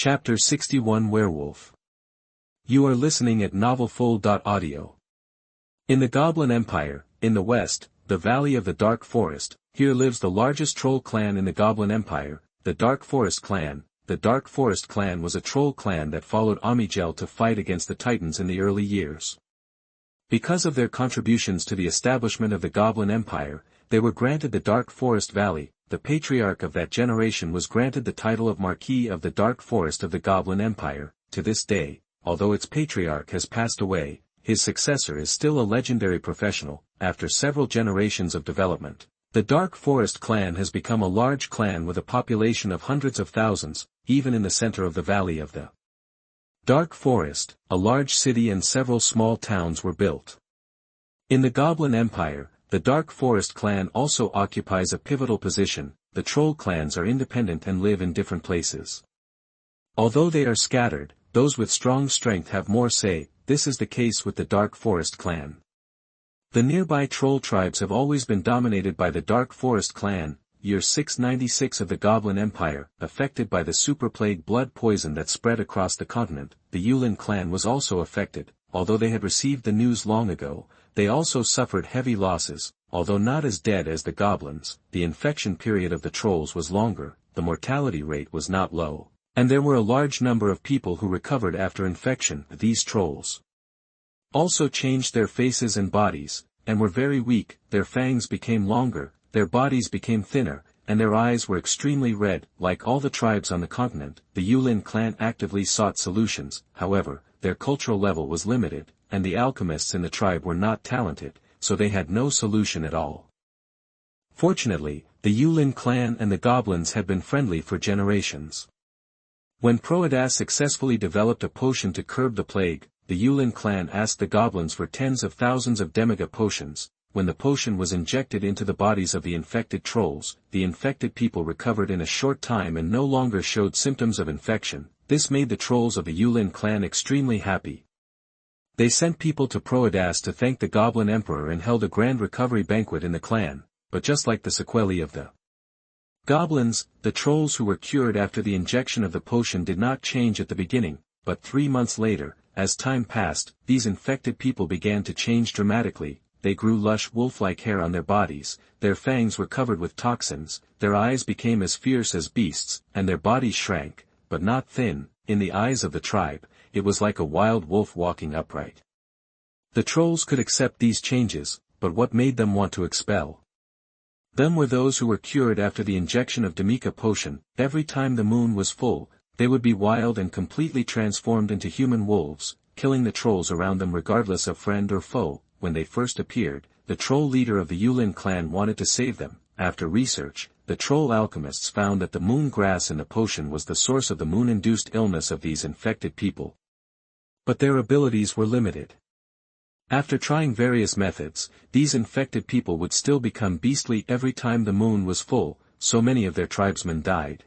Chapter 61 Werewolf. You are listening at novelfull.audio. In the Goblin Empire, in the west, the Valley of the Dark Forest, here lives the largest troll clan in the Goblin Empire, the Dark Forest clan. The Dark Forest clan was a troll clan that followed Amigel to fight against the Titans in the early years. Because of their contributions to the establishment of the Goblin Empire, they were granted the Dark Forest Valley. The patriarch of that generation was granted the title of Marquis of the Dark Forest of the Goblin Empire. To this day, although its patriarch has passed away, his successor is still a legendary professional. After several generations of development, the Dark Forest clan has become a large clan with a population of hundreds of thousands, even in the center of the Valley of the Dark Forest. A large city and several small towns were built. In the Goblin Empire, the Dark Forest clan also occupies a pivotal position. The troll clans are independent and live in different places. Although they are scattered, those with strong strength have more say. This is the case with the Dark Forest clan. The nearby troll tribes have always been dominated by the Dark Forest clan. Year 696 of the Goblin Empire, affected by the super plague blood poison that spread across the continent. The Yulin clan was also affected. Although they had received the news long ago, they also suffered heavy losses. Although not as dead as the goblins, the infection period of the trolls was longer, the mortality rate was not low, and there were a large number of people who recovered after infection. These trolls also changed their faces and bodies, and were very weak. Their fangs became longer, their bodies became thinner, and their eyes were extremely red. Like all the tribes on the continent, the Yulin clan actively sought solutions. However, their cultural level was limited, and the alchemists in the tribe were not talented, so they had no solution at all. Fortunately, the Yulin clan and the goblins had been friendly for generations. When Proedas successfully developed a potion to curb the plague, the Yulin clan asked the goblins for tens of thousands of demiga potions. When the potion was injected into the bodies of the infected trolls, the infected people recovered in a short time and no longer showed symptoms of infection. This made the trolls of the Yulin clan extremely happy. They sent people to Proedas to thank the Goblin Emperor and held a grand recovery banquet in the clan. But just like the sequelae of the goblins, the trolls who were cured after the injection of the potion did not change at the beginning, but 3 months later, as time passed, these infected people began to change dramatically. They grew lush wolf-like hair on their bodies, their fangs were covered with toxins, their eyes became as fierce as beasts, and their bodies shrank, but not thin. In the eyes of the tribe, it was like a wild wolf walking upright. The trolls could accept these changes, but what made them want to expel them were those who were cured after the injection of Demica potion. Every time the moon was full, they would be wild and completely transformed into human wolves, killing the trolls around them regardless of friend or foe. When they first appeared, the troll leader of the Yulin clan wanted to save them. After research, the troll alchemists found that the moon grass in the potion was the source of the moon-induced illness of these infected people. But their abilities were limited. After trying various methods, these infected people would still become beastly every time the moon was full. So many of their tribesmen died.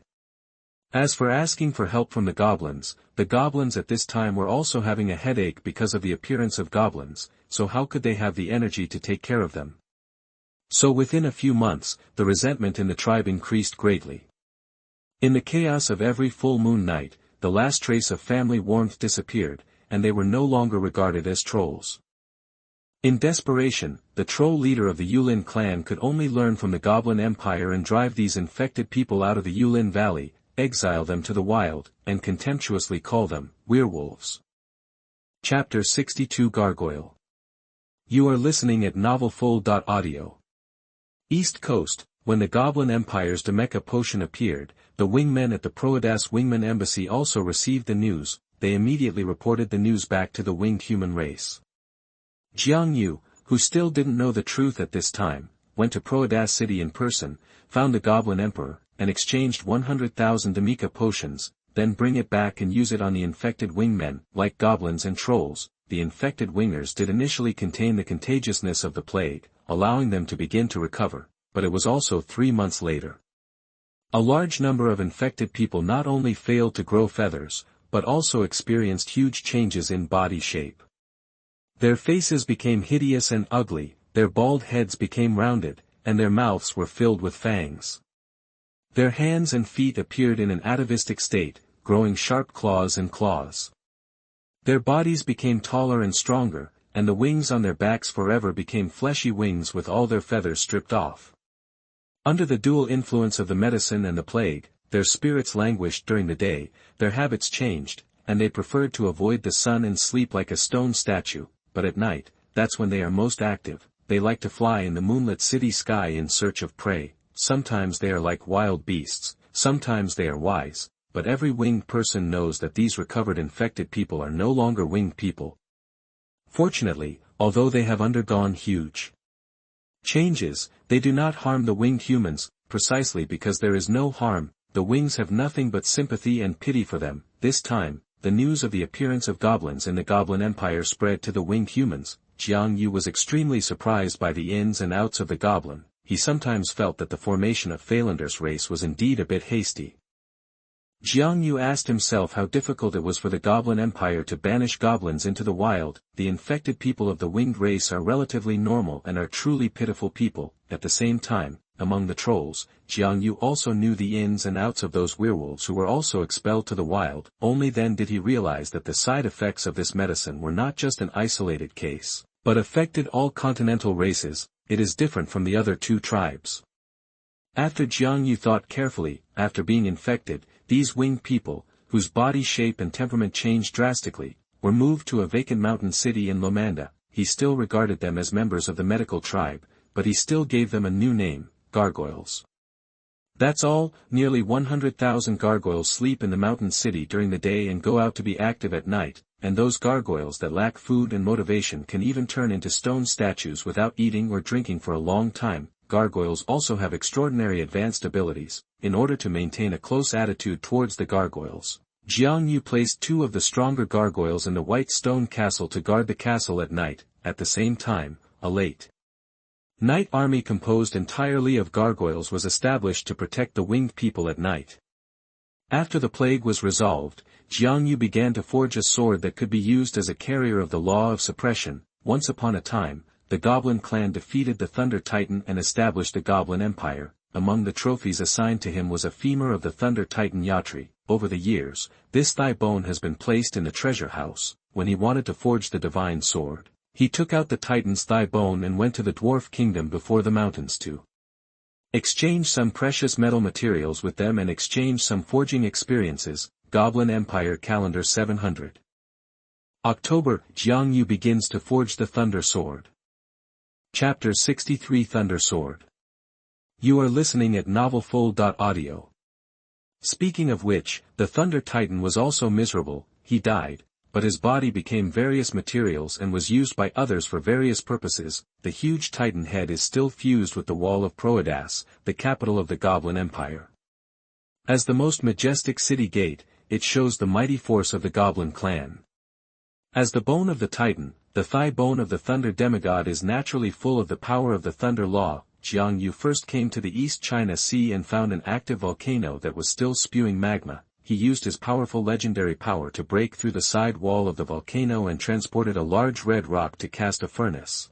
As for asking for help from the goblins at this time were also having a headache because of the appearance of goblins, so how could they have the energy to take care of them? So within a few months, the resentment in the tribe increased greatly. In the chaos of every full moon night, the last trace of family warmth disappeared, and they were no longer regarded as trolls. In desperation, the troll leader of the Yulin clan could only learn from the Goblin Empire and drive these infected people out of the Yulin Valley, exile them to the wild, and contemptuously call them werewolves. Chapter 62 Gargoyle. You are listening at novelfull.audio. East Coast. When the Goblin Empire's Demica potion appeared, the wingmen at the Proedas Wingman Embassy also received the news. They immediately reported the news back to the winged human race. Jiang Yu, who still didn't know the truth at this time, went to Proedas City in person, found the Goblin Emperor, and exchanged 100,000 Demica potions, then bring it back and use it on the infected wingmen. Like goblins and trolls, the infected wingers did initially contain the contagiousness of the plague, allowing them to begin to recover, but it was also 3 months later. A large number of infected people not only failed to grow feathers, but also experienced huge changes in body shape. Their faces became hideous and ugly, their bald heads became rounded, and their mouths were filled with fangs. Their hands and feet appeared in an atavistic state. growing sharp claws and claws. Their bodies became taller and stronger, and the wings on their backs forever became fleshy wings with all their feathers stripped off. Under the dual influence of the medicine and the plague, their spirits languished during the day, their habits changed, and they preferred to avoid the sun and sleep like a stone statue, but at night, that's when they are most active. They like to fly in the moonlit city sky in search of prey. Sometimes they are like wild beasts, sometimes they are wise, but every winged person knows that these recovered infected people are no longer winged people. Fortunately, although they have undergone huge changes, they do not harm the winged humans, precisely because there is no harm. The wings have nothing but sympathy and pity for them. This time, the news of the appearance of goblins in the Goblin Empire spread to the winged humans. Xiangyu was extremely surprised by the ins and outs of the goblin. He sometimes felt that the formation of Phalander's race was indeed a bit hasty. Xiangyu asked himself how difficult it was for the Goblin Empire to banish goblins into the wild. The infected people of the winged race are relatively normal and are truly pitiful people. At the same time, among the trolls, Xiangyu also knew the ins and outs of those werewolves who were also expelled to the wild. Only then did he realize that the side effects of this medicine were not just an isolated case, but affected all continental races. It is different from the other two tribes. After Xiangyu thought carefully, after being infected, these winged people, whose body shape and temperament changed drastically, were moved to a vacant mountain city in Lomanda. He still regarded them as members of the medical tribe, but he still gave them a new name, Gargoyles. That's all. Nearly 100,000 gargoyles sleep in the mountain city during the day and go out to be active at night, and those gargoyles that lack food and motivation can even turn into stone statues without eating or drinking for a long time. Gargoyles also have extraordinary advanced abilities. In order to maintain a close attitude towards the gargoyles, Xiangyu placed 2 of the stronger gargoyles in the white stone castle to guard the castle at night. At the same time, a late night army composed entirely of gargoyles was established to protect the winged people at night. After the plague was resolved, Xiangyu began to forge a sword that could be used as a carrier of the law of suppression. Once upon a time, the Goblin clan defeated the Thunder Titan and established the Goblin Empire. Among the trophies assigned to him was a femur of the Thunder Titan Yatri. Over the years, this thigh bone has been placed in the treasure house. When he wanted to forge the divine sword, he took out the Titan's thigh bone and went to the Dwarf Kingdom before the mountains to exchange some precious metal materials with them and exchange some forging experiences. Goblin Empire Calendar 700. October, Xiangyu begins to forge the Thunder Sword. Chapter 63 Thunder Sword. You are listening at novelfull.audio. Speaking of which, the Thunder Titan was also miserable. He died, but his body became various materials and was used by others for various purposes. The huge Titan head is still fused with the wall of Proedas, the capital of the Goblin Empire. As the most majestic city gate, it shows the mighty force of the Goblin clan. As the bone of the Titan, the thigh bone of the Thunder Demigod is naturally full of the power of the Thunder Law. Xiangyu first came to the East China Sea and found an active volcano that was still spewing magma. He used his powerful legendary power to break through the side wall of the volcano and transported a large red rock to cast a furnace.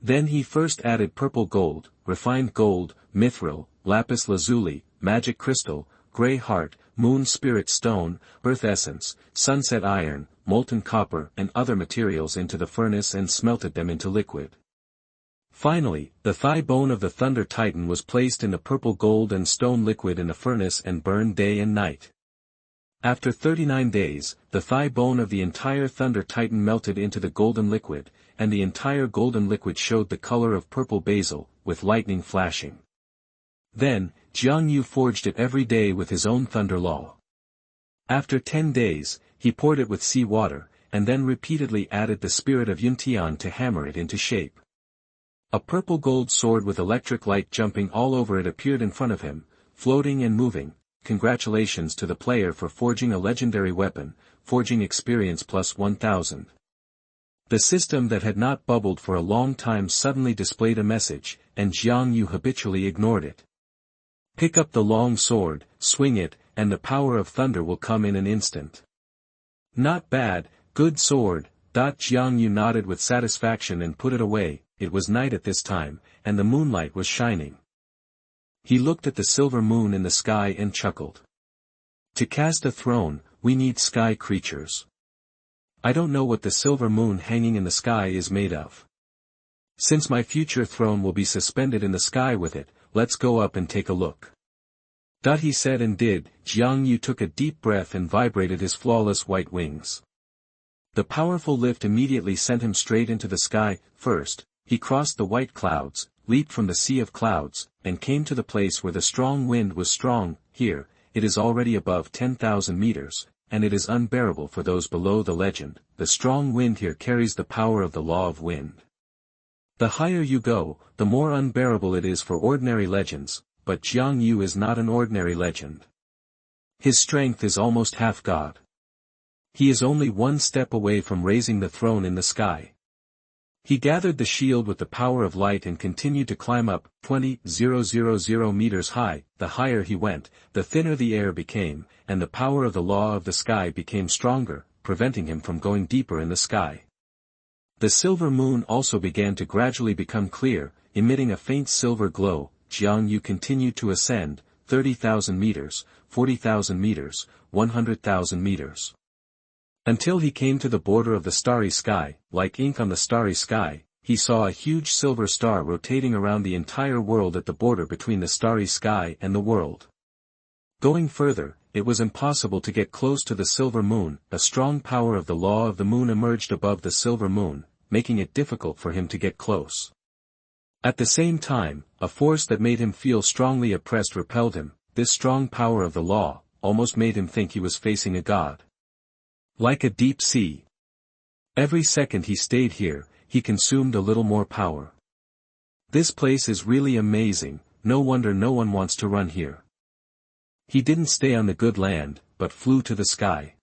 Then he first added purple gold, refined gold, mithril, lapis lazuli, magic crystal, grey heart, moon spirit stone, earth essence, sunset iron, molten copper and other materials into the furnace and smelted them into liquid. Finally, the thigh bone of the Thunder Titan was placed in the purple gold and stone liquid in the furnace and burned day and night. After 39 days, the thigh bone of the entire Thunder Titan melted into the golden liquid, and the entire golden liquid showed the color of purple basil, with lightning flashing. Then, Xiangyu forged it every day with his own Thunder Law. After 10 days, he poured it with sea water, and then repeatedly added the spirit of Yuntian to hammer it into shape. A purple gold sword with electric light jumping all over it appeared in front of him, floating and moving. Congratulations to the player for forging a legendary weapon, forging experience plus 1000. The system that had not bubbled for a long time suddenly displayed a message, and Xiangyu habitually ignored it. Pick up the long sword, swing it, and the power of thunder will come in an instant. Not bad, good sword. Xiangyu nodded with satisfaction and put it away. It was night at this time, and the moonlight was shining. He looked at the silver moon in the sky and chuckled. To cast a throne, we need sky creatures. I don't know what the silver moon hanging in the sky is made of. Since my future throne will be suspended in the sky with it, let's go up and take a look. He said and did. Xiangyu took a deep breath and vibrated his flawless white wings. The powerful lift immediately sent him straight into the sky. First, he crossed the white clouds, leaped from the sea of clouds, and came to the place where the strong wind was strong. Here, it is already above 10,000 meters, and it is unbearable for those below the legend. The strong wind here carries the power of the law of wind. The higher you go, the more unbearable it is for ordinary legends, but Xiangyu is not an ordinary legend. His strength is almost half god. He is only one step away from raising the throne in the sky. He gathered the shield with the power of light and continued to climb up, 20,000 meters high. The higher he went, the thinner the air became, and the power of the law of the sky became stronger, preventing him from going deeper in the sky. The silver moon also began to gradually become clear, emitting a faint silver glow. Xiangyu continued to ascend, 30,000 meters, 40,000 meters, 100,000 meters. Until he came to the border of the starry sky. Like ink on the starry sky, he saw a huge silver star rotating around the entire world at the border between the starry sky and the world. Going further, it was impossible to get close to the silver moon. A strong power of the law of the moon emerged above the silver moon, making it difficult for him to get close. At the same time, a force that made him feel strongly oppressed repelled him. This strong power of the law almost made him think he was facing a god. Like a deep sea. Every second he stayed here, he consumed a little more power. This place is really amazing, no wonder no one wants to run here. He didn't stay on the good land, but flew to the sky.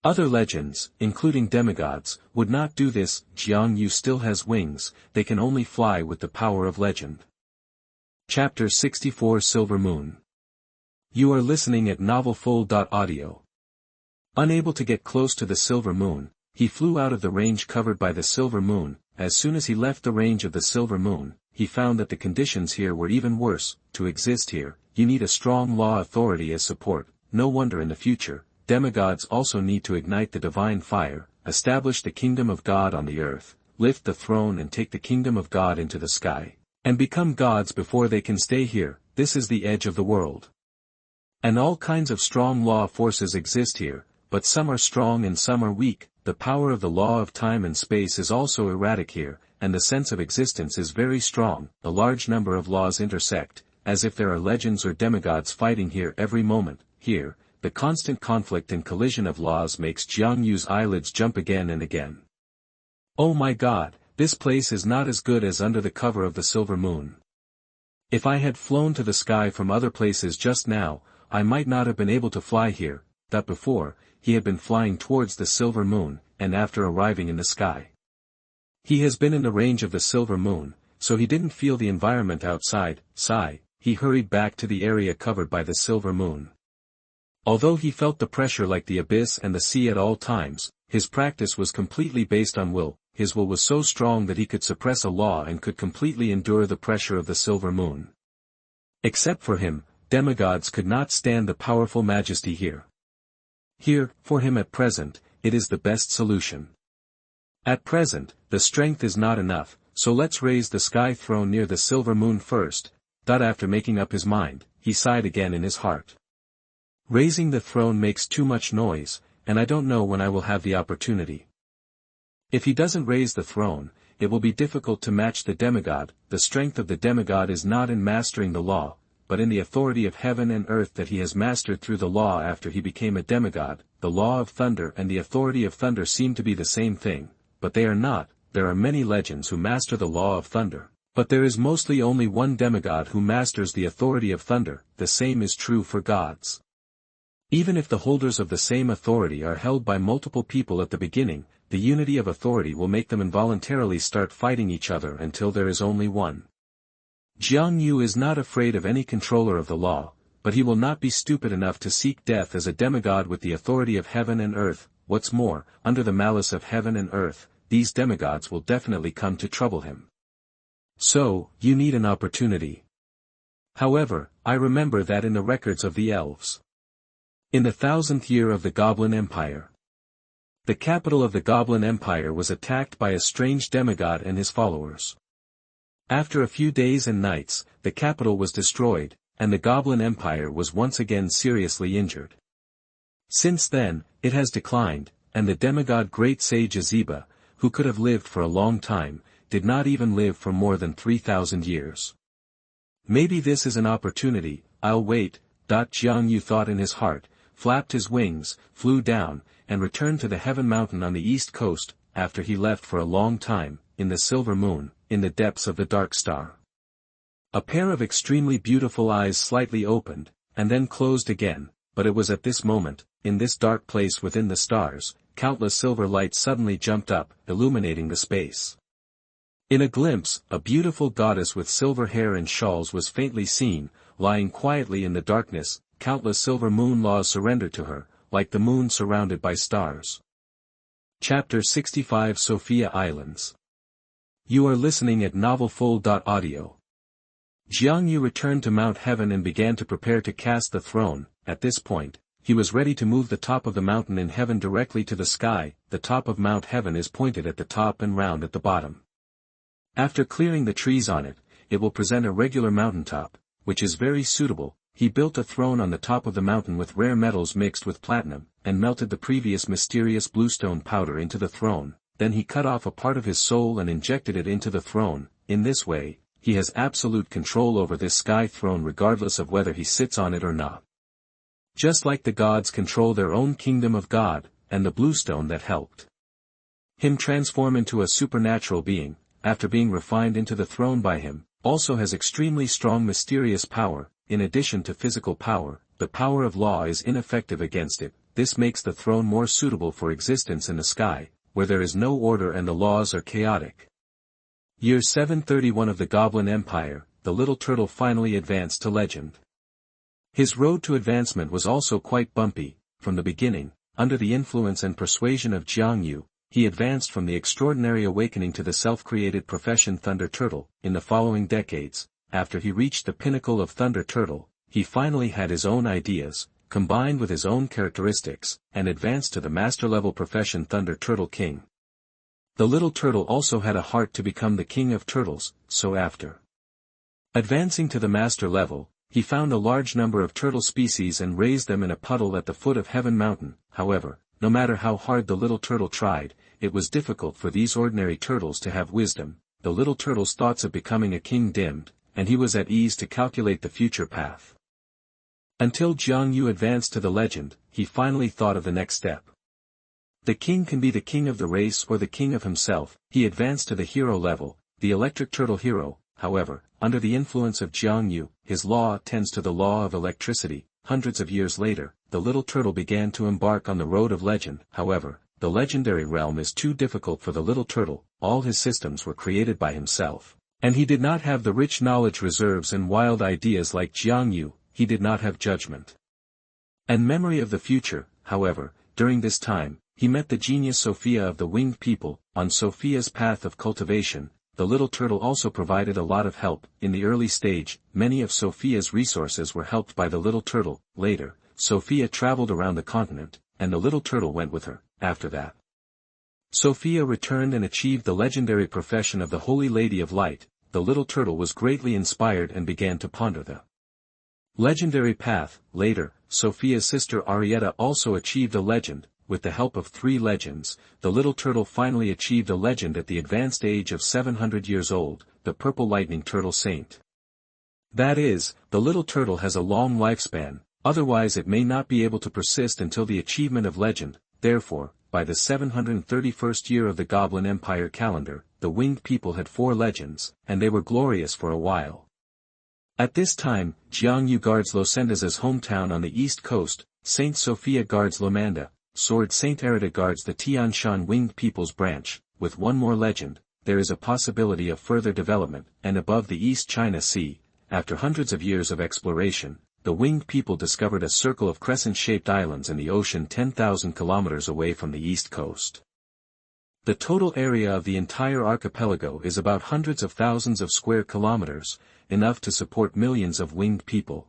Other legends, including demigods, would not do this. Xiangyu still has wings, they can only fly with the power of legend. Chapter 64 Silver Moon. You are listening at novelfull.audio. Unable to get close to the silver moon, he flew out of the range covered by the silver moon. As soon as he left the range of the silver moon, he found that the conditions here were even worse. To exist here, you need a strong law authority as support. No wonder in the future, demigods also need to ignite the divine fire, establish the kingdom of God on the earth, lift the throne and take the kingdom of God into the sky, and become gods before they can stay here. This is the edge of the world. And all kinds of strong law forces exist here, but some are strong and some are weak. The power of the law of time and space is also erratic here, and the sense of existence is very strong. A large number of laws intersect, as if there are legends or demigods fighting here every moment. Here, the constant conflict and collision of laws makes Xiangyu's eyelids jump again and again. Oh my god, this place is not as good as under the cover of the silver moon. If I had flown to the sky from other places just now, I might not have been able to fly here. That before, he had been flying towards the silver moon, and after arriving in the sky. He has been in the range of the silver moon, so he didn't feel the environment outside. Sigh, he hurried back to the area covered by the silver moon. Although he felt the pressure like the abyss and the sea at all times, his practice was completely based on will. His will was so strong that he could suppress a law and could completely endure the pressure of the silver moon. Except for him, demigods could not stand the powerful majesty here. Here, for him at present, it is the best solution. At present, the strength is not enough, so let's raise the sky throne near the silver moon first. After making up his mind, he sighed again in his heart. Raising the throne makes too much noise, and I don't know when I will have the opportunity. If he doesn't raise the throne, it will be difficult to match the demigod. The strength of the demigod is not in mastering the law, but in the authority of heaven and earth that he has mastered through the law after he became a demigod. The law of thunder and the authority of thunder seem to be the same thing, but they are not. There are many legends who master the law of thunder, but there is mostly only one demigod who masters the authority of thunder. The same is true for gods. Even if the holders of the same authority are held by multiple people at the beginning, the unity of authority will make them involuntarily start fighting each other until there is only one. Xiangyu is not afraid of any controller of the law, but he will not be stupid enough to seek death as a demigod with the authority of heaven and earth. What's more, under the malice of heaven and earth, these demigods will definitely come to trouble him. So, you need an opportunity. However, I remember that in the records of the elves, In the 1000th year of the Goblin Empire. The capital of the Goblin Empire was attacked by a strange demigod and his followers. After a few days and nights, the capital was destroyed, and the Goblin Empire was once again seriously injured. Since then, it has declined, and the demigod Great Sage Azeba, who could have lived for a long time, did not even live for more than 3,000 years. Maybe this is an opportunity, I'll wait, Jiangyu thought in his heart, flapped his wings, flew down, and returned to the Heaven Mountain on the east coast, after he left for a long time, in the silver moon, in the depths of the dark star. A pair of extremely beautiful eyes slightly opened, and then closed again, but it was at this moment, in this dark place within the stars, countless silver lights suddenly jumped up, illuminating the space. In a glimpse, a beautiful goddess with silver hair and shawls was faintly seen, lying quietly in the darkness. Countless silver moon laws surrendered to her, like the moon surrounded by stars. Chapter 65 Sophia Islands. You are listening at novelfull.audio. Jiangyu returned to Mount Heaven and began to prepare to cast the throne. At this point, he was ready to move the top of the mountain in heaven directly to the sky. The top of Mount Heaven is pointed at the top and round at the bottom. After clearing the trees on it, it will present a regular mountaintop, which is very suitable. He built a throne on the top of the mountain with rare metals mixed with platinum, and melted the previous mysterious bluestone powder into the throne. Then he cut off a part of his soul and injected it into the throne. In this way, he has absolute control over this sky throne regardless of whether he sits on it or not. Just like the gods control their own kingdom of God, and the bluestone that helped him transform into a supernatural being, after being refined into the throne by him, also has extremely strong mysterious power. In addition to physical power, the power of law is ineffective against it. This makes the throne more suitable for existence in the sky, where there is no order and the laws are chaotic. Year 731 of the Goblin Empire, the little turtle finally advanced to legend. His road to advancement was also quite bumpy. From the beginning, under the influence and persuasion of Jiangyu, he advanced from the extraordinary awakening to the self-created profession Thunder Turtle. In the following decades, after he reached the pinnacle of Thunder Turtle, he finally had his own ideas, combined with his own characteristics, and advanced to the master-level profession Thunder Turtle King. The little turtle also had a heart to become the king of turtles, so after advancing to the master level, he found a large number of turtle species and raised them in a puddle at the foot of Heaven Mountain. However, no matter how hard the little turtle tried, it was difficult for these ordinary turtles to have wisdom. The little turtle's thoughts of becoming a king dimmed, and he was at ease to calculate the future path. Until Jiangyu advanced to the legend, he finally thought of the next step. The king can be the king of the race or the king of himself. He advanced to the hero level, the electric turtle hero. However, under the influence of Jiangyu, his law tends to the law of electricity. Hundreds of years later, the little turtle began to embark on the road of legend. However, the legendary realm is too difficult for the little turtle. All his systems were created by himself. And he did not have the rich knowledge reserves and wild ideas like Jiangyu. He did not have judgment and memory of the future. However, during this time, he met the genius Sophia of the winged people. On Sophia's path of cultivation, the little turtle also provided a lot of help. In the early stage, many of Sophia's resources were helped by the little turtle. Later, Sophia traveled around the continent, and the little turtle went with her. After that, Sophia returned and achieved the legendary profession of the Holy Lady of Light. The little turtle was greatly inspired and began to ponder the legendary path. Later, Sophia's sister Arietta also achieved a legend. With the help of 3 legends, the little turtle finally achieved a legend at the advanced age of 700 years old, the Purple Lightning Turtle Saint. That is, the little turtle has a long lifespan, otherwise it may not be able to persist until the achievement of legend. Therefore, by the 731st year of the Goblin Empire calendar, the winged people had 4 legends, and they were glorious for a while. At this time, Jiangyu guards Losenda's hometown on the east coast, Saint Sophia guards Lomanda, Sword Saint Erida guards the Tianshan winged people's branch. With one more legend, there is a possibility of further development, and above the East China Sea, after hundreds of years of exploration, the winged people discovered a circle of crescent-shaped islands in the ocean 10,000 kilometers away from the east coast. The total area of the entire archipelago is about hundreds of thousands of square kilometers, enough to support millions of winged people.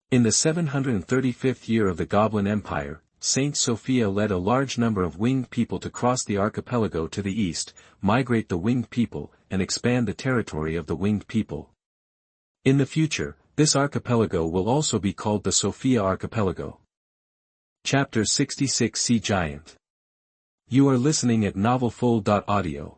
In the 735th year of the Goblin Empire, Saint Sophia led a large number of winged people to cross the archipelago to the east, migrate the winged people, and expand the territory of the winged people. In the future, this archipelago will also be called the Sophia Archipelago. Chapter 66 Sea Giant. You are listening at novelfull.audio.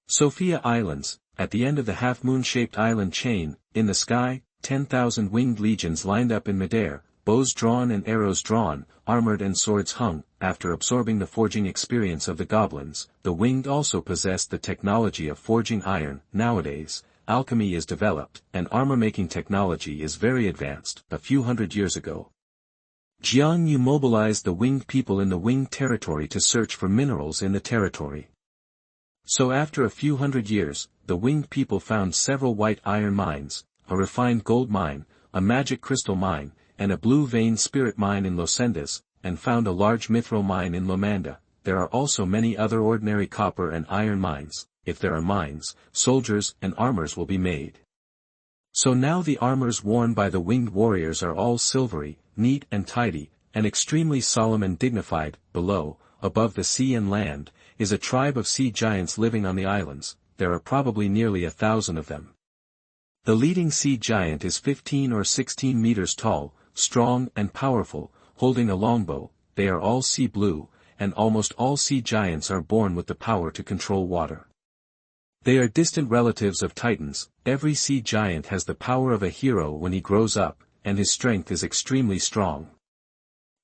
Sophia Islands, at the end of the half-moon-shaped island chain, in the sky, 10,000 winged legions lined up in midair, bows drawn and arrows drawn, armored and swords hung. After absorbing the forging experience of the goblins, the winged also possessed the technology of forging iron. Nowadays, alchemy is developed, and armor-making technology is very advanced. A few hundred years ago, Xuanhuan mobilized the winged people in the winged territory to search for minerals in the territory. So after a few hundred years, the winged people found several white iron mines, a refined gold mine, a magic crystal mine, and a blue vein spirit mine in Losendas, and found a large mithril mine in Lomanda. There are also many other ordinary copper and iron mines. If there are mines, soldiers and armors will be made. So now the armors worn by the winged warriors are all silvery, neat and tidy, and extremely solemn and dignified. Below, above the sea and land, is a tribe of sea giants living on the islands. There are probably nearly 1,000 of them. The leading sea giant is 15 or 16 meters tall, strong and powerful, holding a longbow. They are all sea blue, and almost all sea giants are born with the power to control water. They are distant relatives of titans. Every sea giant has the power of a hero when he grows up, and his strength is extremely strong.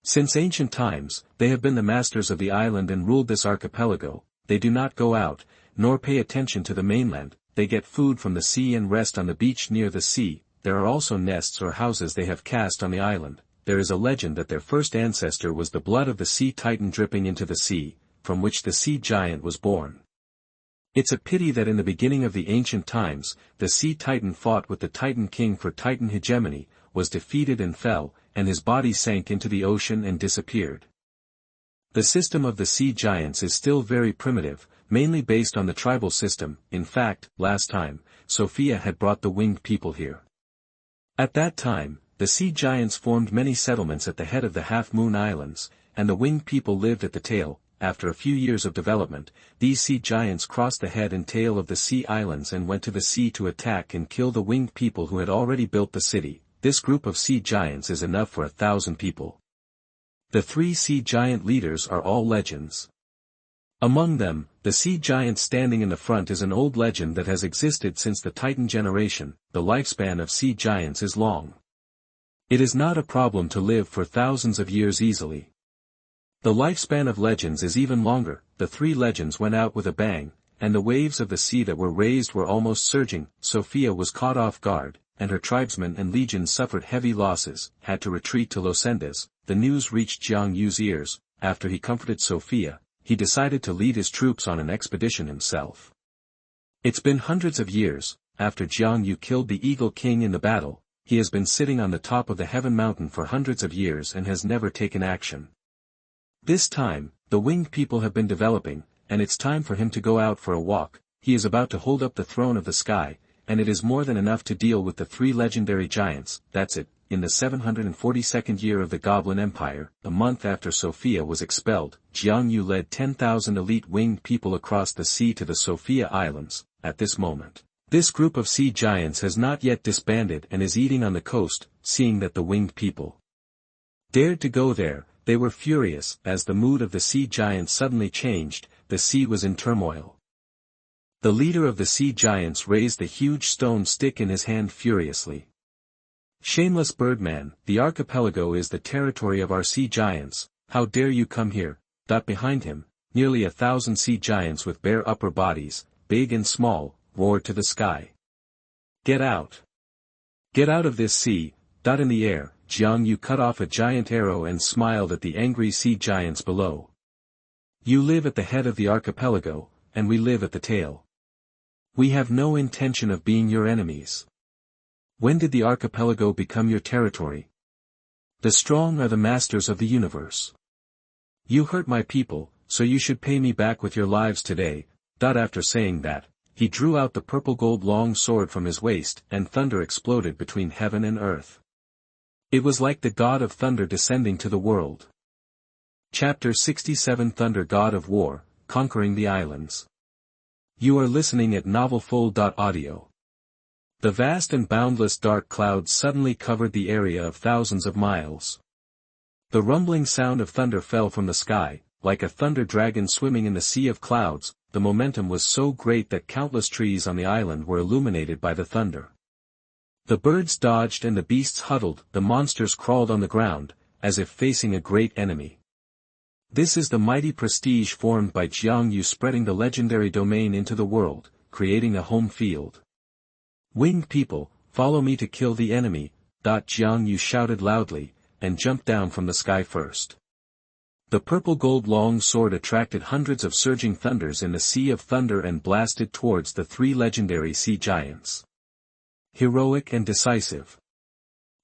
Since ancient times, they have been the masters of the island and ruled this archipelago. They do not go out, nor pay attention to the mainland. They get food from the sea and rest on the beach near the sea. There are also nests or houses they have cast on the island. There is a legend that their first ancestor was the blood of the sea titan dripping into the sea, from which the sea giant was born. It's a pity that in the beginning of the ancient times, the sea titan fought with the titan king for titan hegemony, was defeated and fell, and his body sank into the ocean and disappeared. The system of the sea giants is still very primitive, mainly based on the tribal system. In fact, last time, Sophia had brought the winged people here. At that time, the sea giants formed many settlements at the head of the half-moon islands, and the winged people lived at the tail. After a few years of development, these sea giants crossed the head and tail of the sea islands and went to the sea to attack and kill the winged people who had already built the city. This group of sea giants is enough for 1,000 people. The 3 sea giant leaders are all legends. Among them, the sea giant standing in the front is an old legend that has existed since the Titan generation. The lifespan of sea giants is long. It is not a problem to live for thousands of years easily. The lifespan of legends is even longer. The 3 legends went out with a bang, and the waves of the sea that were raised were almost surging. Sophia was caught off guard, and her tribesmen and legions suffered heavy losses, had to retreat to Losendas. The news reached Xuanhuan's ears. After he comforted Sophia, he decided to lead his troops on an expedition himself. It's been hundreds of years. After Xuanhuan killed the Eagle King in the battle, he has been sitting on the top of the Heaven Mountain for hundreds of years and has never taken action. This time, the winged people have been developing, and it's time for him to go out for a walk. He is about to hold up the throne of the sky, and it is more than enough to deal with the 3 legendary giants. That's it. In the 742nd year of the Goblin Empire, a month after Sophia was expelled, Xuanhuan led 10,000 elite winged people across the sea to the Sophia Islands. At this moment, this group of sea giants has not yet disbanded and is eating on the coast. Seeing that the winged people dared to go there, they were furious. As the mood of the sea giants suddenly changed, the sea was in turmoil. The leader of the sea giants raised the huge stone stick in his hand furiously. "Shameless birdman, the archipelago is the territory of our sea giants. How dare you come here?" Behind him, nearly 1,000 sea giants with bare upper bodies, big and small, roared to the sky. "Get out! Get out of this sea!" In the air, Xuanhuan cut off a giant arrow and smiled at the angry sea giants below. "You live at the head of the archipelago, and we live at the tail. We have no intention of being your enemies. When did the archipelago become your territory? The strong are the masters of the universe. You hurt my people, so you should pay me back with your lives today." After saying that, he drew out the purple gold long sword from his waist, and thunder exploded between heaven and earth. It was like the god of thunder descending to the world. Chapter 67 Thunder God of War, Conquering the Islands. You are listening at novelfull.audio. The vast and boundless dark clouds suddenly covered the area of thousands of miles. The rumbling sound of thunder fell from the sky, like a thunder dragon swimming in the sea of clouds. The momentum was so great that countless trees on the island were illuminated by the thunder. The birds dodged and the beasts huddled, the monsters crawled on the ground, as if facing a great enemy. This is the mighty prestige formed by Xuanhuan spreading the legendary domain into the world, creating a home field. Winged people, follow me to kill the enemy, Xuanhuan shouted loudly, and jumped down from the sky first. The purple gold long sword attracted hundreds of surging thunders in the sea of thunder and blasted towards the three legendary sea giants. Heroic and decisive.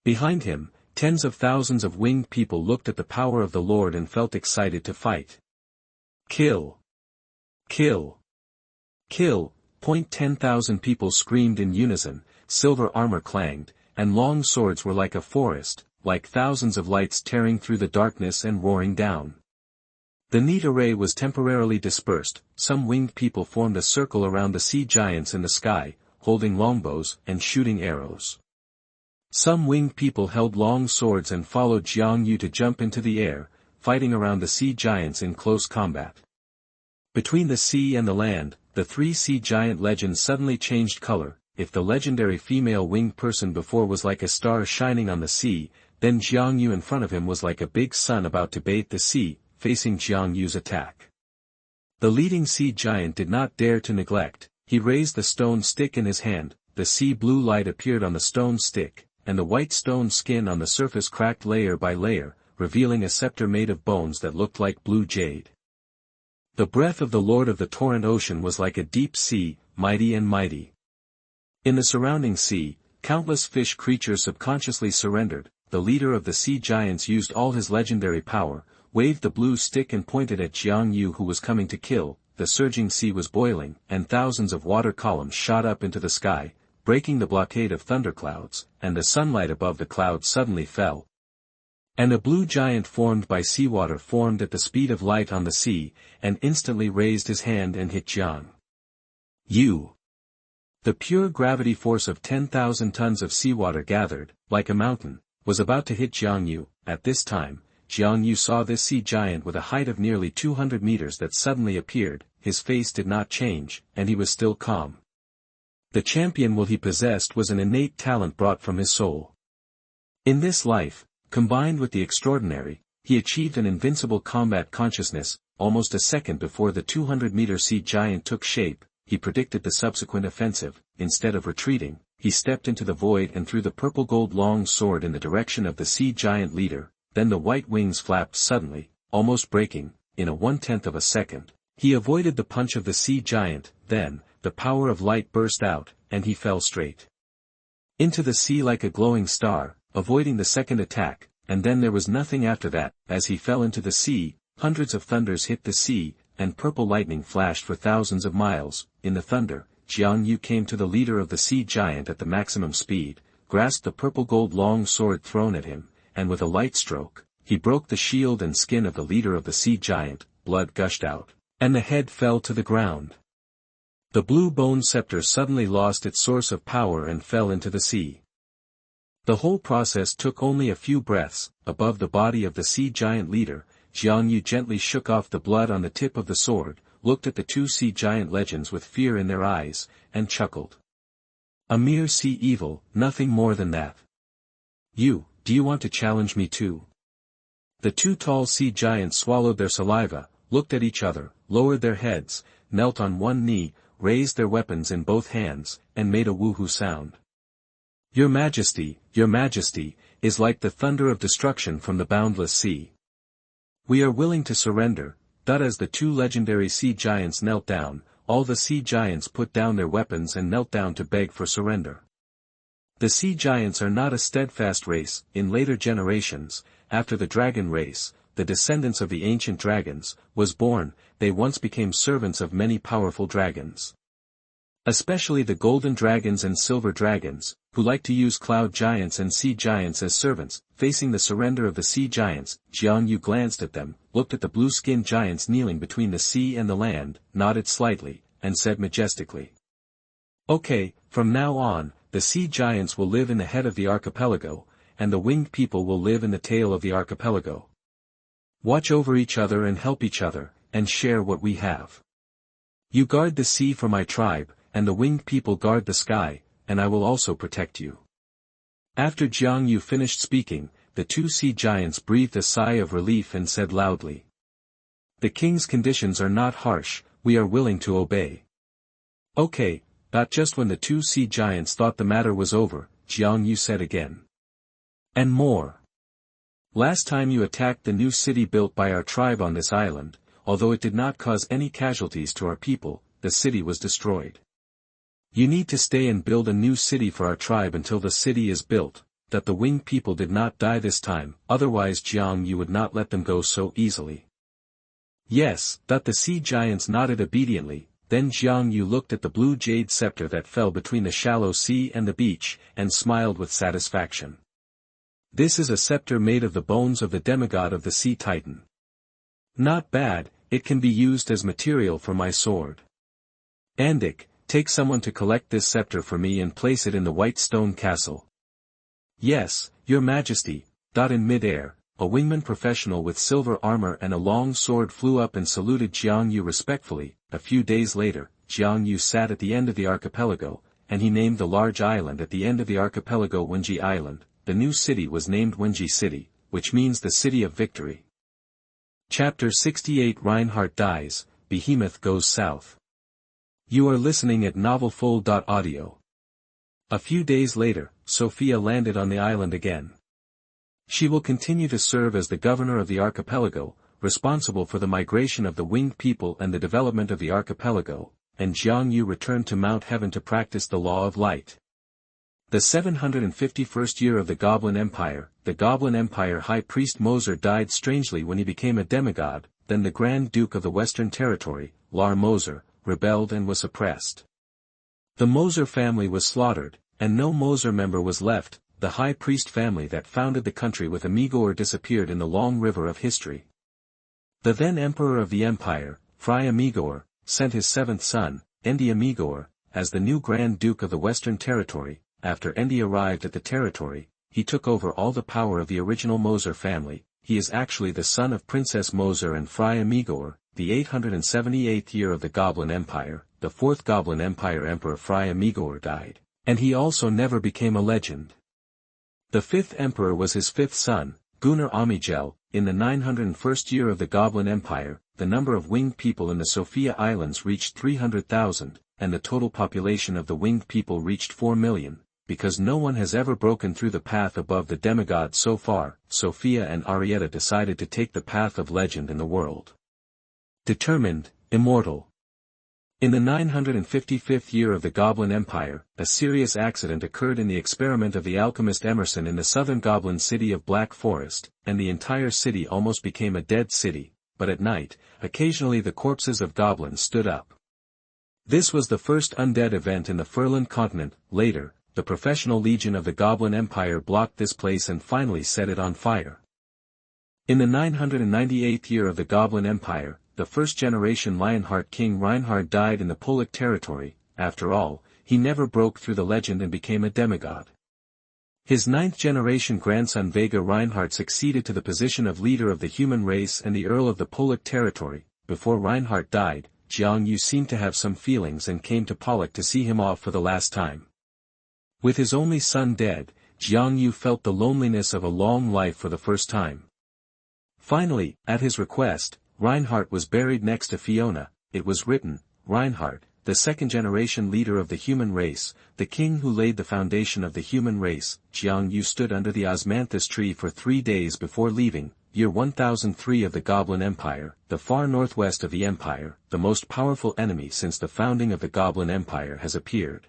Behind him, tens of thousands of winged people looked at the power of the Lord and felt excited to fight. Kill! Kill! Kill! 10,000 people screamed in unison, silver armor clanged, and long swords were like a forest, like thousands of lights tearing through the darkness and roaring down. The neat array was temporarily dispersed, some winged people formed a circle around the sea giants in the sky, holding longbows and shooting arrows. Some winged people held long swords and followed Xuanhuan to jump into the air, fighting around the sea giants in close combat. Between the sea and the land, the three sea giant legends suddenly changed color. If the legendary female winged person before was like a star shining on the sea, then Xuanhuan in front of him was like a big sun about to bathe the sea, facing Xuanhuan's attack. The leading sea giant did not dare to neglect. He raised the stone stick in his hand, the sea blue light appeared on the stone stick, and the white stone skin on the surface cracked layer by layer, revealing a scepter made of bones that looked like blue jade. The breath of the Lord of the Torrent Ocean was like a deep sea, mighty and mighty. In the surrounding sea, countless fish creatures subconsciously surrendered. The leader of the sea giants used all his legendary power, waved the blue stick and pointed at Xuanhuan who was coming to kill. The surging sea was boiling, and thousands of water columns shot up into the sky, breaking the blockade of thunderclouds, and the sunlight above the clouds suddenly fell. And a blue giant formed by seawater formed at the speed of light on the sea, and instantly raised his hand and hit Xuanhuan. The pure gravity force of 10,000 tons of seawater gathered, like a mountain, was about to hit Xuanhuan. At this time, Xuanhuan saw this sea giant with a height of nearly 200 meters that suddenly appeared. His face did not change, and he was still calm. The champion will he possessed was an innate talent brought from his soul. In this life, combined with the extraordinary, he achieved an invincible combat consciousness. Almost a second before the 200-meter sea giant took shape, he predicted the subsequent offensive. Instead of retreating, he stepped into the void and threw the purple gold long sword in the direction of the sea giant leader. Then the white wings flapped suddenly, almost breaking. In a 1/10 of a second, he avoided the punch of the sea giant. Then, the power of light burst out, and he fell straight into the sea like a glowing star, avoiding the second attack. And then there was nothing after that. As he fell into the sea, hundreds of thunders hit the sea, and purple lightning flashed for thousands of miles. In the thunder, Xuanhuan came to the leader of the sea giant at the maximum speed, grasped the purple gold long sword thrown at him, and with a light stroke, he broke the shield and skin of the leader of the sea giant. Blood gushed out, and the head fell to the ground. The blue bone scepter suddenly lost its source of power and fell into the sea. The whole process took only a few breaths. Above the body of the sea giant leader, Xuanhuan gently shook off the blood on the tip of the sword, looked at the two sea giant legends with fear in their eyes, and chuckled. A mere sea evil, nothing more than that. Do you want to challenge me too? The two tall sea giants swallowed their saliva, looked at each other, lowered their heads, knelt on one knee, raised their weapons in both hands, and made a woohoo sound. Your Majesty, is like the thunder of destruction from the boundless sea. We are willing to surrender. As the two legendary sea giants knelt down, all the sea giants put down their weapons and knelt down to beg for surrender. The sea giants are not a steadfast race. In later generations, after the dragon race, the descendants of the ancient dragons, was born, they once became servants of many powerful dragons. Especially the golden dragons and silver dragons, who like to use cloud giants and sea giants as servants. Facing the surrender of the sea giants, Xuanhu glanced at them, looked at the blue-skinned giants kneeling between the sea and the land, nodded slightly, and said majestically. Okay, from now on, the sea giants will live in the head of the archipelago, and the winged people will live in the tail of the archipelago. Watch over each other and help each other, and share what we have. You guard the sea for my tribe, and the winged people guard the sky, and I will also protect you. After Xuanhu finished speaking, the two sea giants breathed a sigh of relief and said loudly. The king's conditions are not harsh, we are willing to obey. Okay, not just when the two sea giants thought the matter was over, Xuanhu said again. And more. Last time you attacked the new city built by our tribe on this island, although it did not cause any casualties to our people, the city was destroyed. You need to stay and build a new city for our tribe until the city is built, that the winged people did not die this time, otherwise Xuanhu would not let them go so easily. Yes, that the sea giants nodded obediently, then Xuanhu looked at the blue jade scepter that fell between the shallow sea and the beach, and smiled with satisfaction. This is a scepter made of the bones of the demigod of the sea titan. Not bad, it can be used as material for my sword. Andik, take someone to collect this scepter for me and place it in the white stone castle. Yes, your majesty. In mid-air, a wingman professional with silver armor and a long sword flew up and saluted Xuanhu respectfully. A few days later, Xuanhu sat at the end of the archipelago, and he named the large island at the end of the archipelago Wenji Island. The new city was named Wenji City, which means the City of Victory. Chapter 68 Reinhardt dies, Behemoth goes south. You are listening at novelfull.audio. A few days later, Sophia landed on the island again. She will continue to serve as the governor of the archipelago, responsible for the migration of the winged people and the development of the archipelago, and Xuanhu returned to Mount Heaven to practice the law of light. The 751st year of the Goblin Empire High Priest Moser died strangely when he became a demigod. Then the Grand Duke of the Western Territory, Lar Moser, rebelled and was suppressed. The Moser family was slaughtered, and no Moser member was left. The High Priest family that founded the country with Amigor disappeared in the long river of history. The then Emperor of the Empire, Fry Amigor, sent his seventh son, Endi Amigor, as the new Grand Duke of the Western Territory. After Endi arrived at the territory, he took over all the power of the original Moser family. He is actually the son of Princess Moser and Fry Amigor. The 878th year of the Goblin Empire, the fourth Goblin Empire Emperor Fry Amigor died, and he also never became a legend. The fifth emperor was his fifth son, Gunnar Amigel. In the 901st year of the Goblin Empire, the number of winged people in the Sophia Islands reached 300,000, and the total population of the winged people reached 4 million. Because no one has ever broken through the path above the demigod so far, Sophia and Arietta decided to take the path of legend in the world. Determined, immortal. In the 955th year of the Goblin Empire, a serious accident occurred in the experiment of the alchemist Emerson in the southern goblin city of Black Forest, and the entire city almost became a dead city, but at night, occasionally the corpses of goblins stood up. This was the first undead event in the Furland continent. Later, the professional legion of the Goblin Empire blocked this place and finally set it on fire. In the 998th year of the Goblin Empire, the first-generation Lionheart King Reinhardt died in the Polish territory. After all, he never broke through the legend and became a demigod. His ninth-generation grandson Vega Reinhardt succeeded to the position of leader of the human race and the Earl of the Polish territory. Before Reinhardt died, Xuanhu seemed to have some feelings and came to Pollock to see him off for the last time. With his only son dead, Xuanhu felt the loneliness of a long life for the first time. Finally, at his request, Reinhardt was buried next to Fiona. It was written, Reinhardt, the second-generation leader of the human race, the king who laid the foundation of the human race. Xuanhu stood under the osmanthus tree for 3 days before leaving. Year 1003 of the Goblin Empire, the far northwest of the empire, the most powerful enemy since the founding of the Goblin Empire has appeared.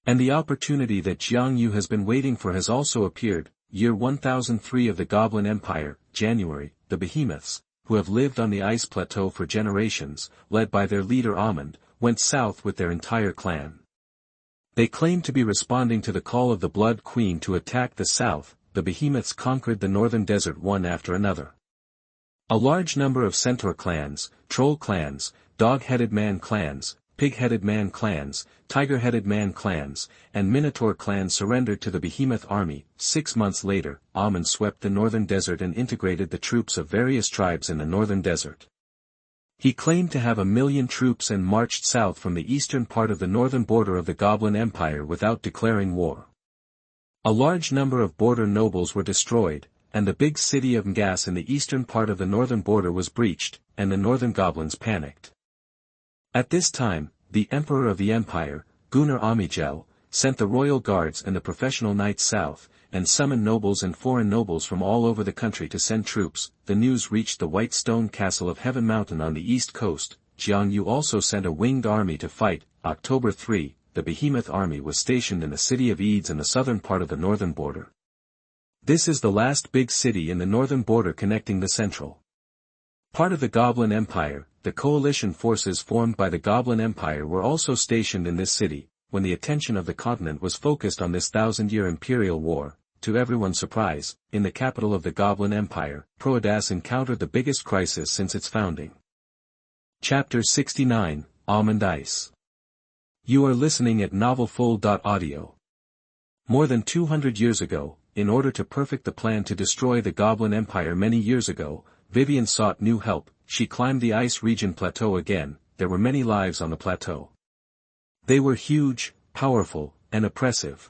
And the opportunity that Xuanhu has been waiting for has also appeared. Year 1003 of the Goblin Empire, January, the Behemoths, who have lived on the ice plateau for generations, led by their leader Almond, went south with their entire clan. They claimed to be responding to the call of the Blood Queen to attack the south. The Behemoths conquered the northern desert one after another. A large number of centaur clans, troll clans, dog-headed man clans, pig-headed man clans, tiger-headed man clans, and minotaur clans surrendered to the Behemoth army. 6 months later, Almond swept the northern desert and integrated the troops of various tribes in the northern desert. He claimed to have 1 million troops and marched south from the eastern part of the northern border of the Goblin Empire without declaring war. A large number of border nobles were destroyed, and the big city of Ngas in the eastern part of the northern border was breached, and the northern goblins panicked. At this time, the emperor of the empire, Gunnar Amigel, sent the royal guards and the professional knights south, and summoned nobles and foreign nobles from all over the country to send troops. The news reached the white stone castle of Heaven Mountain on the east coast. Xuanhuan also sent a winged army to fight. October 3, the Behemoth army was stationed in the city of Eads in the southern part of the northern border. This is the last big city in the northern border connecting the central part of the Goblin Empire. The coalition forces formed by the Goblin Empire were also stationed in this city. When the attention of the continent was focused on this 1,000-year imperial war, to everyone's surprise, in the capital of the Goblin Empire, Proadas encountered the biggest crisis since its founding. Chapter 69, Almond Ice. You are listening at novelfull.audio. More than 200 years ago, in order to perfect the plan to destroy the Goblin Empire many years ago, Vivian sought new help. She climbed the ice region plateau again. There were many lives on the plateau. They were huge, powerful, and oppressive.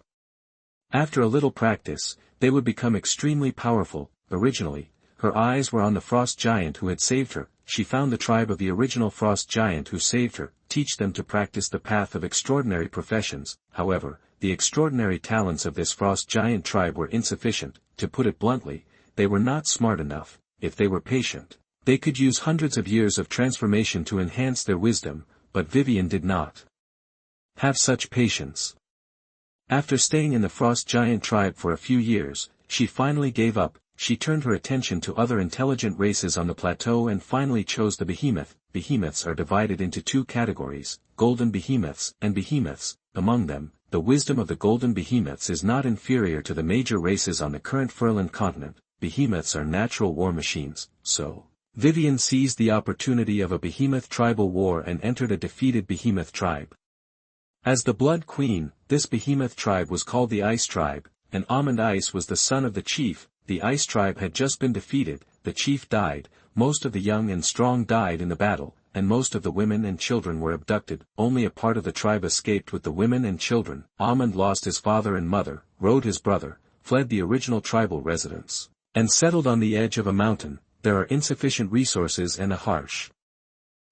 After a little practice, they would become extremely powerful. Originally, her eyes were on the frost giant who had saved her. She found the tribe of the original frost giant who saved her, teach them to practice the path of extraordinary professions. However, the extraordinary talents of this frost giant tribe were insufficient. To put it bluntly, they were not smart enough. If they were patient, they could use hundreds of years of transformation to enhance their wisdom, but Vivian did not have such patience. After staying in the frost giant tribe for a few years, she finally gave up. She turned her attention to other intelligent races on the plateau and finally chose the Behemoth. Behemoths are divided into 2 categories, Golden Behemoths and Behemoths. Among them, the wisdom of the Golden Behemoths is not inferior to the major races on the current Furland continent. Behemoths are natural war machines, so Vivian seized the opportunity of a Behemoth tribal war and entered a defeated Behemoth tribe. As the Blood Queen, this Behemoth tribe was called the Ice Tribe, and Almond Ice was the son of the chief. The Ice Tribe had just been defeated, the chief died, most of the young and strong died in the battle, and most of the women and children were abducted. Only a part of the tribe escaped with the women and children. Almond lost his father and mother, rode his brother, fled the original tribal residence, and settled on the edge of a mountain. There are insufficient resources and a harsh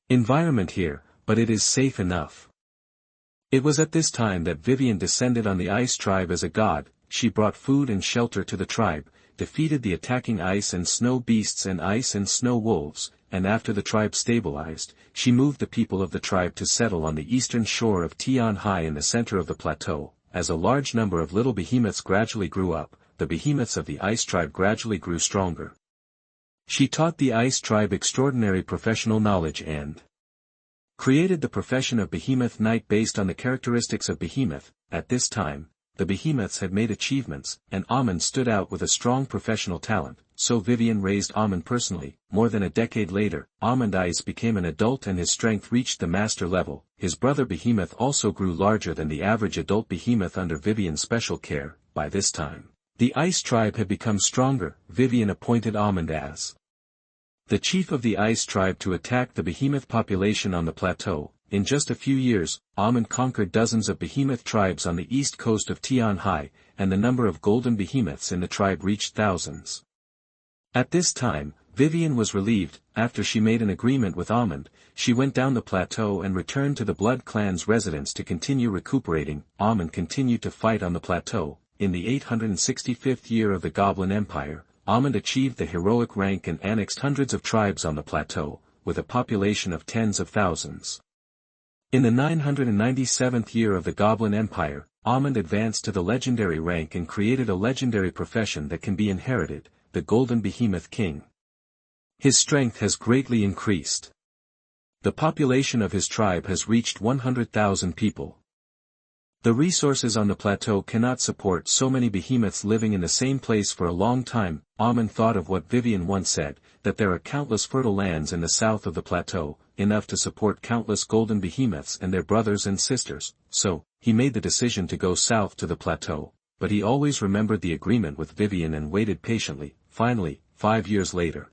environment here, but it is safe enough. It was at this time that Vivian descended on the Ice Tribe as a god. She brought food and shelter to the tribe, defeated the attacking ice and snow beasts and ice and snow wolves, and after the tribe stabilized, she moved the people of the tribe to settle on the eastern shore of Xuanhuan in the center of the plateau. As a large number of little behemoths gradually grew up, the behemoths of the Ice Tribe gradually grew stronger. She taught the Ice Tribe extraordinary professional knowledge and created the profession of Behemoth Knight based on the characteristics of Behemoth. At this time, the Behemoths had made achievements, and Almond stood out with a strong professional talent, so Vivian raised Almond personally. More than a decade later, Almond Ice became an adult and his strength reached the master level. His brother Behemoth also grew larger than the average adult Behemoth under Vivian's special care. By this time, the Ice Tribe had become stronger. Vivian appointed Almond as the chief of the Ice Tribe to attack the Behemoth population on the plateau. In just a few years, Almond conquered dozens of Behemoth tribes on the east coast of Xuanhuan, and the number of golden Behemoths in the tribe reached thousands. At this time, Vivian was relieved. After she made an agreement with Almond, she went down the plateau and returned to the Blood Clan's residence to continue recuperating. Almond continued to fight on the plateau. In the 865th year of the Goblin Empire, Almond achieved the heroic rank and annexed hundreds of tribes on the plateau, with a population of tens of thousands. In the 997th year of the Goblin Empire, Almond advanced to the legendary rank and created a legendary profession that can be inherited, the Golden Behemoth King. His strength has greatly increased. The population of his tribe has reached 100,000 people. The resources on the plateau cannot support so many behemoths living in the same place for a long time. Almond thought of what Vivian once said, that there are countless fertile lands in the south of the plateau, enough to support countless golden behemoths and their brothers and sisters, so, he made the decision to go south to the plateau, but he always remembered the agreement with Vivian and waited patiently. Finally, 5 years later.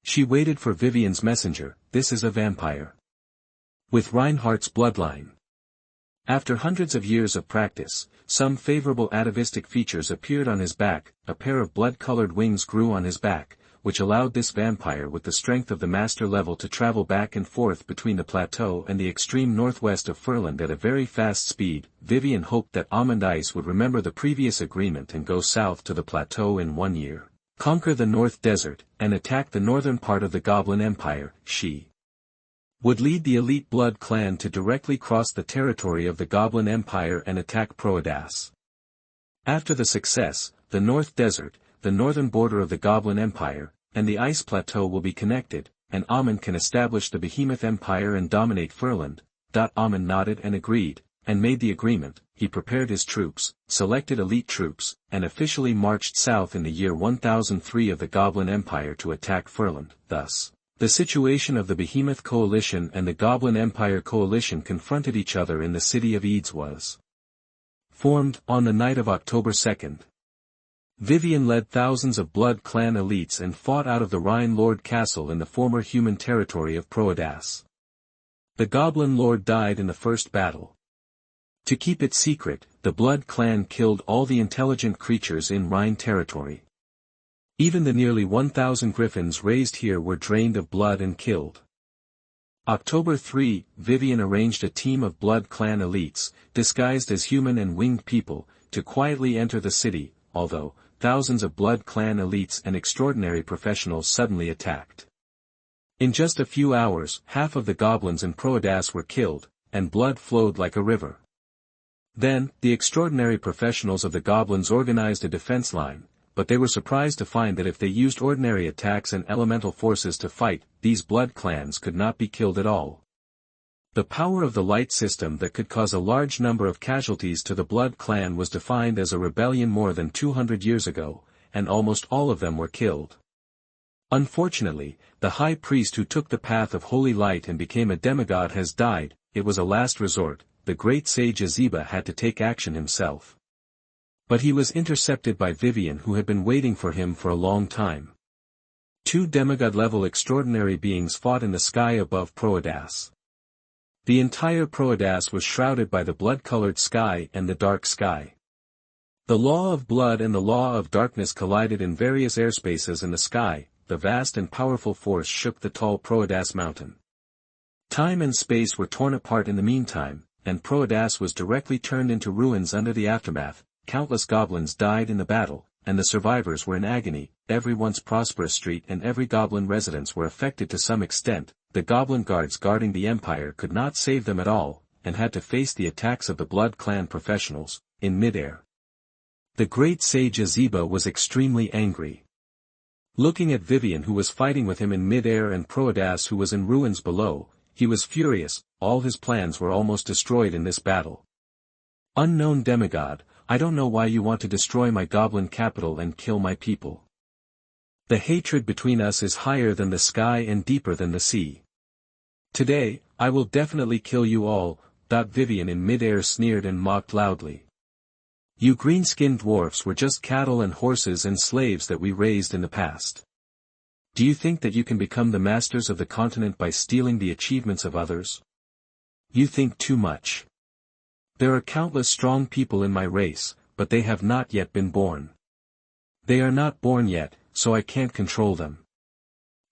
She waited for Vivian's messenger. This is a vampire. With Reinhardt's bloodline. After hundreds of years of practice, some favorable atavistic features appeared on his back. A pair of blood-colored wings grew on his back, which allowed this vampire with the strength of the master level to travel back and forth between the plateau and the extreme northwest of Furland at a very fast speed. Vivian hoped that Almond Ice would remember the previous agreement and go south to the plateau in 1 year, conquer the North Desert, and attack the northern part of the Goblin Empire. She would lead the elite blood clan to directly cross the territory of the Goblin Empire and attack Proedas. After the success, the North Desert, the northern border of the Goblin Empire, and the Ice Plateau will be connected, and Almond can establish the Behemoth Empire and dominate Furland. Almond nodded and agreed, and made the agreement. He prepared his troops, selected elite troops, and officially marched south in the year 1003 of the Goblin Empire to attack Furland. Thus, the situation of the Behemoth Coalition and the Goblin Empire Coalition confronted each other in the city of Eads was formed on the night of October 2nd. Vivian led thousands of Blood Clan elites and fought out of the Rhine Lord Castle in the former human territory of Proedas. The Goblin Lord died in the first battle. To keep it secret, the Blood Clan killed all the intelligent creatures in Rhine territory. Even the nearly 1,000 griffins raised here were drained of blood and killed. October 3, Vivian arranged a team of Blood Clan elites, disguised as human and winged people, to quietly enter the city, although thousands of Blood Clan elites and extraordinary professionals suddenly attacked. In just a few hours, half of the goblins in Proedas were killed, and blood flowed like a river. Then, the extraordinary professionals of the goblins organized a defense line, but they were surprised to find that if they used ordinary attacks and elemental forces to fight, these blood clans could not be killed at all. The power of the light system that could cause a large number of casualties to the Blood Clan was defined as a rebellion more than 200 years ago, and almost all of them were killed. Unfortunately, the high priest who took the path of holy light and became a demigod has died. It was a last resort. The great sage Azeba had to take action himself. But he was intercepted by Vivian, who had been waiting for him for a long time. 2 demigod-level extraordinary beings fought in the sky above Proedas. The entire Proedas was shrouded by the blood-colored sky and the dark sky. The law of blood and the law of darkness collided in various airspaces in the sky. The vast and powerful force shook the tall Proedas mountain. Time and space were torn apart in the meantime, and Proedas was directly turned into ruins under the aftermath. Countless goblins died in the battle, and the survivors were in agony. Every once prosperous street and every goblin residence were affected to some extent. The goblin guards guarding the empire could not save them at all, and had to face the attacks of the Blood Clan professionals, in midair. The great sage Azeba was extremely angry. Looking at Vivian, who was fighting with him in midair, and Proedas, who was in ruins below, he was furious. All his plans were almost destroyed in this battle. Unknown demigod, I don't know why you want to destroy my goblin capital and kill my people. The hatred between us is higher than the sky and deeper than the sea. Today, I will definitely kill you all. Vivian in midair sneered and mocked loudly. You green-skinned dwarfs were just cattle and horses and slaves that we raised in the past. Do you think that you can become the masters of the continent by stealing the achievements of others? You think too much. There are countless strong people in my race, but they have not yet been born. They are not born yet, so I can't control them.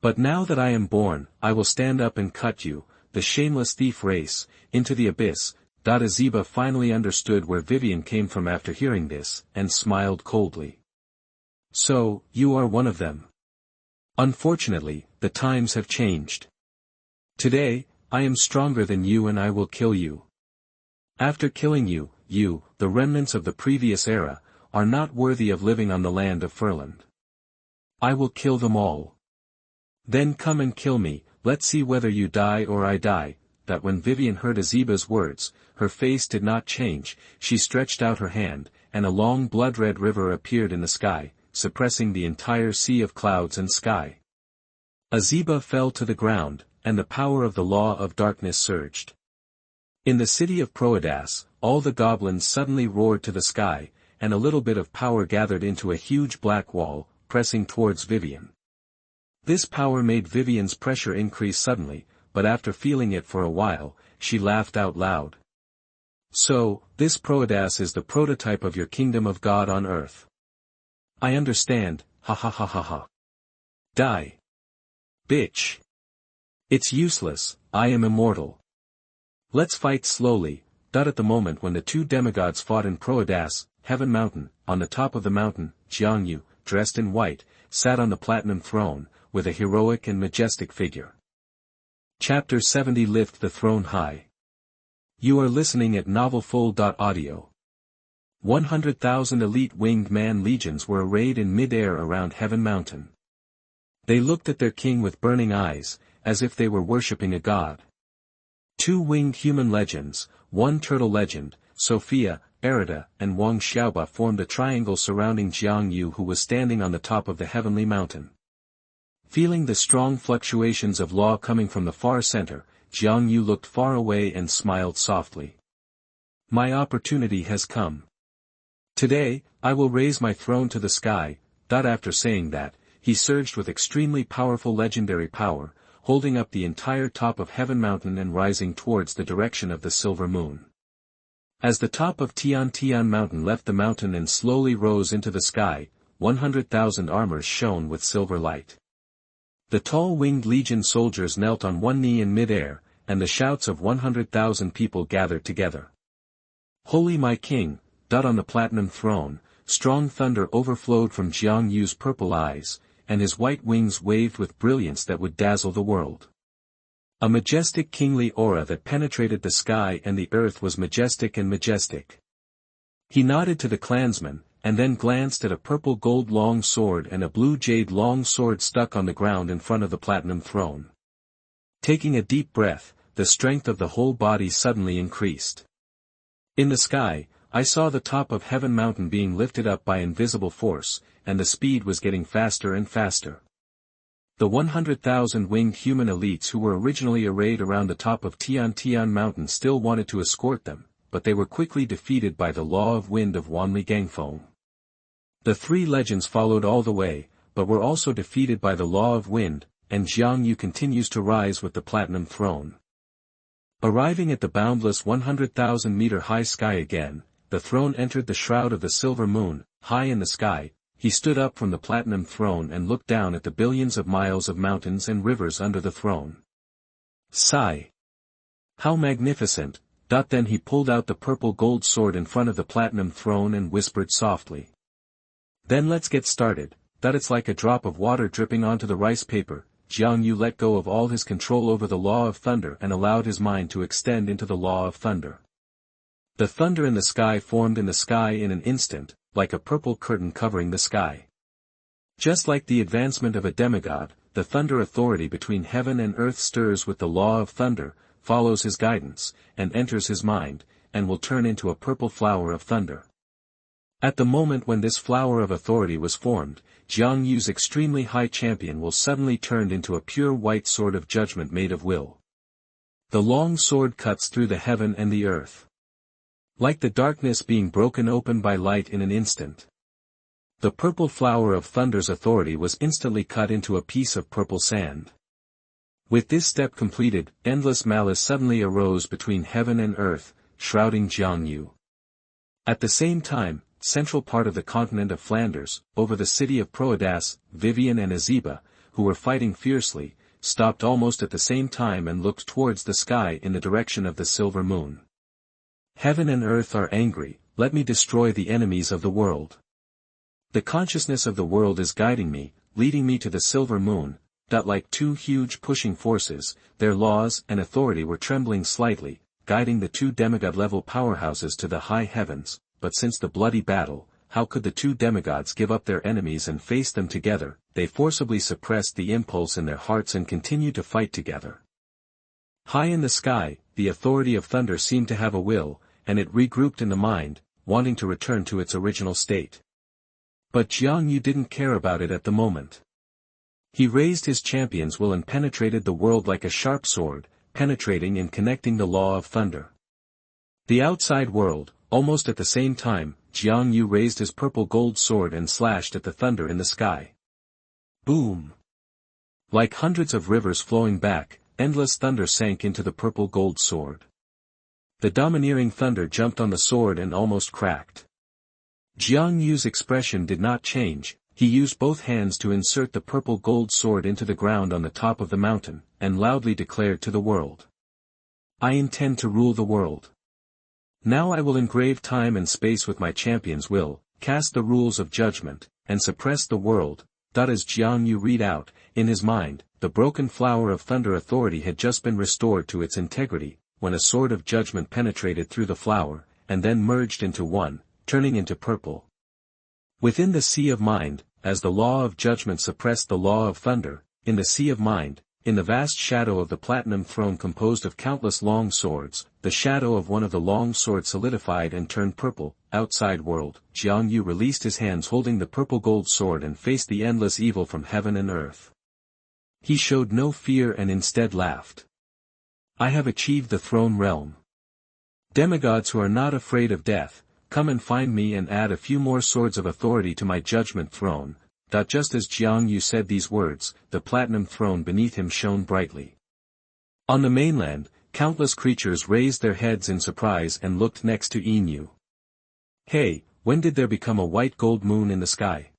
But now that I am born, I will stand up and cut you, the shameless thief race, into the abyss. Azeba finally understood where Vivian came from after hearing this, and smiled coldly. So, you are one of them. Unfortunately, the times have changed. Today, I am stronger than you and I will kill you. After killing you, the remnants of the previous era, are not worthy of living on the land of Furland. I will kill them all. Then come and kill me. let's see whether you die or I die. That when Vivian heard Azeba's words, her face did not change, she stretched out her hand, and a long blood-red river appeared in the sky, suppressing the entire sea of clouds and sky. Azeba fell to the ground, and the power of the law of darkness surged. In the city of Proadas, all the goblins suddenly roared to the sky, and a little bit of power gathered into a huge black wall, pressing towards Vivian. This power made Vivian's pressure increase suddenly, but after feeling it for a while, she laughed out loud. So, this Proadas is the prototype of your kingdom of God on earth. I understand, ha ha ha ha ha. Die. Bitch. It's useless, I am immortal. Let's fight slowly. At the moment when the two demigods fought in Proadas, Heaven Mountain, on the top of the mountain, Xuanhuan, dressed in white, sat on the platinum throne, with a heroic and majestic figure. Chapter 70 Lift the Throne High. You are listening at novelfull.audio. 100,000 elite winged man legions were arrayed in mid-air around Heaven Mountain. They looked at their king with burning eyes, as if they were worshipping a god. 2 winged human legends, 1 turtle legend, Sophia, Erida, and Wang Xiaoba formed a triangle surrounding Jiangyu, who was standing on the top of the heavenly mountain. Feeling the strong fluctuations of law coming from the far center, Jiangyu looked far away and smiled softly. My opportunity has come. Today, I will raise my throne to the sky. After saying that, he surged with extremely powerful legendary power, holding up the entire top of Heaven Mountain and rising towards the direction of the silver moon. As the top of Tian Tian Mountain left the mountain and slowly rose into the sky, 100,000 armors shone with silver light. The tall winged legion soldiers knelt on one knee in mid-air, and the shouts of 100,000 people gathered together. Holy my king, on the platinum throne, strong thunder overflowed from Jiangyu's purple eyes, and his white wings waved with brilliance that would dazzle the world. A majestic kingly aura that penetrated the sky and the earth was majestic and majestic. He nodded to the clansmen, and then glanced at a purple gold long sword and a blue jade long sword stuck on the ground in front of the platinum throne. Taking a deep breath, the strength of the whole body suddenly increased. In the sky, I saw the top of Heaven Mountain being lifted up by invisible force, and the speed was getting faster and faster. The 100,000 winged human elites who were originally arrayed around the top of Tian Tian Mountain still wanted to escort them, but they were quickly defeated by the law of wind of Wanli Gangfeng. The 3 legends followed all the way, but were also defeated by the law of wind, and Jiangyu continues to rise with the platinum throne. Arriving at the boundless 100,000-meter high sky again, the throne entered the shroud of the silver moon. High in the sky, he stood up from the platinum throne and looked down at the billions of miles of mountains and rivers under the throne. Sigh. How magnificent. Then he pulled out the purple gold sword in front of the platinum throne and whispered softly. Then let's get started. It's like a drop of water dripping onto the rice paper. Jiangyu let go of all his control over the law of thunder and allowed his mind to extend into the law of thunder. The thunder in the sky formed in the sky in an instant, like a purple curtain covering the sky. Just like the advancement of a demigod, the thunder authority between heaven and earth stirs with the law of thunder, follows his guidance, and enters his mind, and will turn into a purple flower of thunder. At the moment when this flower of authority was formed, Jiangyu's extremely high champion will suddenly turned into a pure white sword of judgment made of will. The long sword cuts through the heaven and the earth. Like the darkness being broken open by light in an instant. The purple flower of thunder's authority was instantly cut into a piece of purple sand. With this step completed, endless malice suddenly arose between heaven and earth, shrouding Jiangyu. At the same time, central part of the continent of Flanders, over the city of Proadas, Vivian and Azeba, who were fighting fiercely, stopped almost at the same time and looked towards the sky in the direction of the silver moon. Heaven and earth are angry, let me destroy the enemies of the world. The consciousness of the world is guiding me, leading me to the silver moon. Like 2 huge pushing forces, their laws and authority were trembling slightly, guiding the 2 demigod-level powerhouses to the high heavens, but since the bloody battle, how could the two demigods give up their enemies and face them together? They forcibly suppressed the impulse in their hearts and continued to fight together. High in the sky, the authority of thunder seemed to have a will, and it regrouped in the mind, wanting to return to its original state. But Xuanhu didn't care about it at the moment. He raised his champion's will and penetrated the world like a sharp sword, penetrating and connecting the law of thunder. The outside world, almost at the same time, Xuanhu raised his purple gold sword and slashed at the thunder in the sky. Boom! Like hundreds of rivers flowing back, endless thunder sank into the purple gold sword. The domineering thunder jumped on the sword and almost cracked. Xuanhu's expression did not change. He used both hands to insert the purple gold sword into the ground on the top of the mountain, and loudly declared to the world. I intend to rule the world. Now I will engrave time and space with my champion's will, cast the rules of judgment, and suppress the world. As Xuanhu read out, in his mind, the broken flower of thunder authority had just been restored to its integrity, when a sword of judgment penetrated through the flower, and then merged into one, turning into purple. Within the sea of mind, as the law of judgment suppressed the law of thunder, in the sea of mind, in the vast shadow of the platinum throne composed of countless long swords, the shadow of one of the long swords solidified and turned purple. Outside world, Xuanhu released his hands holding the purple gold sword and faced the endless evil from heaven and earth. He showed no fear and instead laughed. I have achieved the throne realm. Demigods who are not afraid of death, come and find me and add a few more swords of authority to my judgment throne. Just as Xuanhu said these words, the platinum throne beneath him shone brightly. On the mainland, countless creatures raised their heads in surprise and looked next to Inu. Hey, when did there become a white gold moon in the sky?